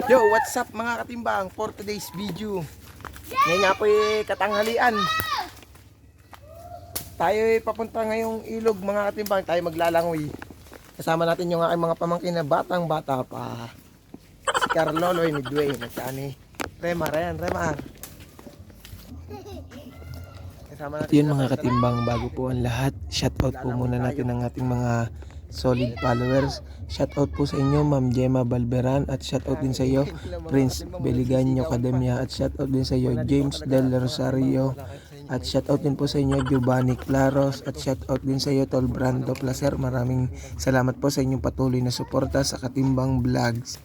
Yo, what's up mga katimbang for today's video. Ngayon nga po katanghalian. Tayo papunta ngayong ilog mga katimbang. Tayo maglalangoy. Kasama natin yung aking mga pamangkin na batang bata pa. Si Carloloy Midway. Nagkani Remar, ayan, Remar. Kasama natin Yun mga katimbang, bago po ang lahat, shoutout po muna natin ang ating mga solid followers. Shoutout po sa inyo Ma'am Gemma Balberan, at shoutout din sa iyo Prince Beliganyo Academia, at shoutout din sa iyo James Del Rosario, at shoutout din po sa inyo Giovanni Claros, at shoutout din sa iyo Tol Brando Placer. Maraming salamat po sa inyong patuloy na suporta sa Katimbang Vlogs.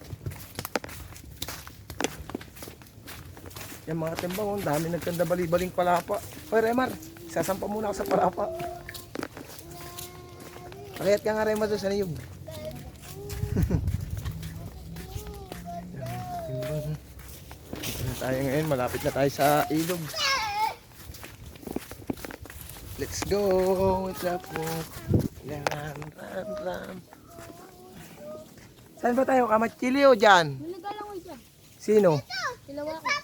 Yan mga katimbang, ang dami nagkanda bali-baling palapa. Hoy Remar, sasampa muna ako sa palapa. Pakiyat ka nga Remar doon sa niyog. Dito na tayo ngayon, malapit na tayo sa ilog. Let's go! What's up po? Ram. Saan ba tayo? Kamachili o dyan? Nagalangoy siya. Sino? Silawa ko.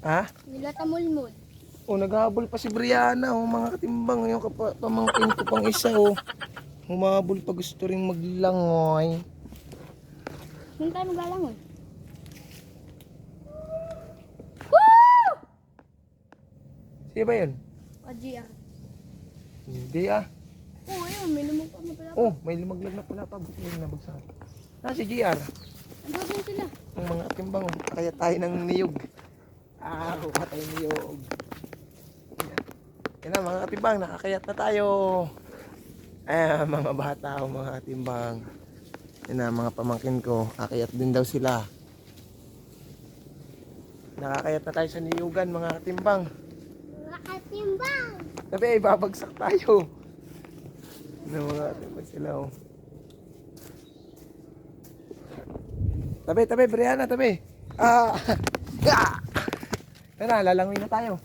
Ha? Nila tamulmul. O, naghahabol pa si Brianna, o mga katimbang, yung pamangkin ko pang isa, o. Humabol pa, gusto rin maglangoy. Saan tayo magalangoy? Sino ba yun? Ajia. Hindi ah. Oh, ayun. May lumupag na pala. Oh, may lumaglag na pala pa, buti yung nabagsak. Si GR. Andun din sila. Ang mga katimbang, kaya tayo ng niyog. Kuha tayo ng niyog. Yan na mga katimbang, nakakayat na tayo. Mga bata o mga katimbang. Yan na mga pamangkin ko, kakayat din daw sila. Nakakayat na tayo sa niyugan mga katimbang. Katimbang! Sabi ay babagsak tayo. Yan mga katimbang sila oh. Tabi, Brianna, tabi. Tara, lalangoy na tayo.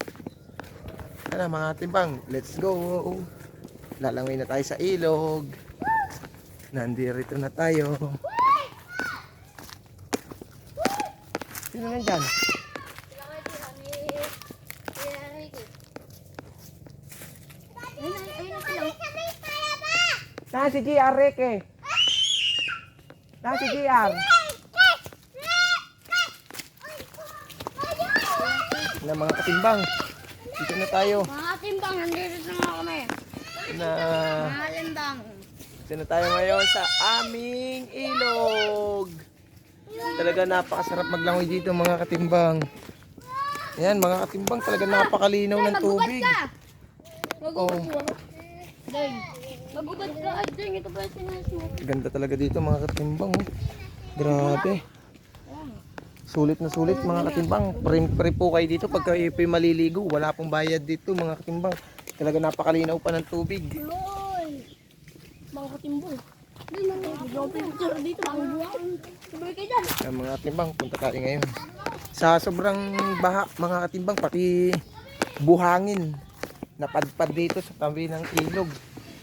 Tara mga timbang, let's go. Lalangoy na tayo sa ilog. Nandito na tayo. Sino nandyan? Saan si GR, Reke? Saan si GR? Na mga katimbang, dito na tayo. Mga katimbang, nandito na nga kami. Mga katimbang. Dito na tayo ngayon sa aming ilog. Talaga napakasarap maglangoy dito mga katimbang. Ayan mga katimbang, talaga napakalinaw ng tubig. Magugad ka. Deng. Magugad ka. Ay, deng. Ito pa yung sinas mo. Ganda talaga dito mga katimbang. Oh. Grabe. Sulit na sulit mga katimbang. Pre po kayo dito pagka kayo maliligo. Wala pong bayad dito mga katimbang. Talaga napakalinaw pa ng tubig. Loy. Mga katimbang. Hindi na nga. Hindi ako picture dito. Mga buwan. Sabay kayo dyan. Ayan, mga katimbang, punta tayo ngayon. Sa sobrang baha mga katimbang, pati buhangin. Napadpad dito sa tabi ng ilog.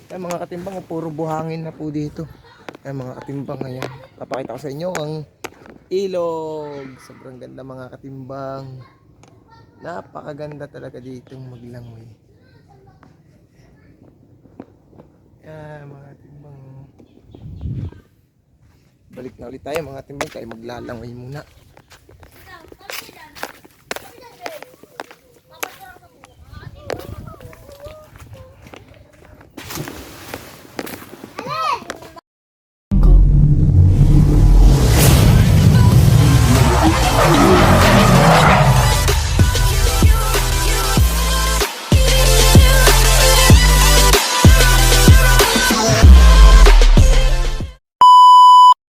Ayan mga katimbang, puro buhangin na po dito. Ayan mga katimbang, ayan. Papakita ko sa inyo ang ilog. Sobrang ganda mga katimbang. Napakaganda talaga dito maglangoy. Ayan mga katimbang. Balik na ulit tayo mga katimbang, tayo maglalangoy muna.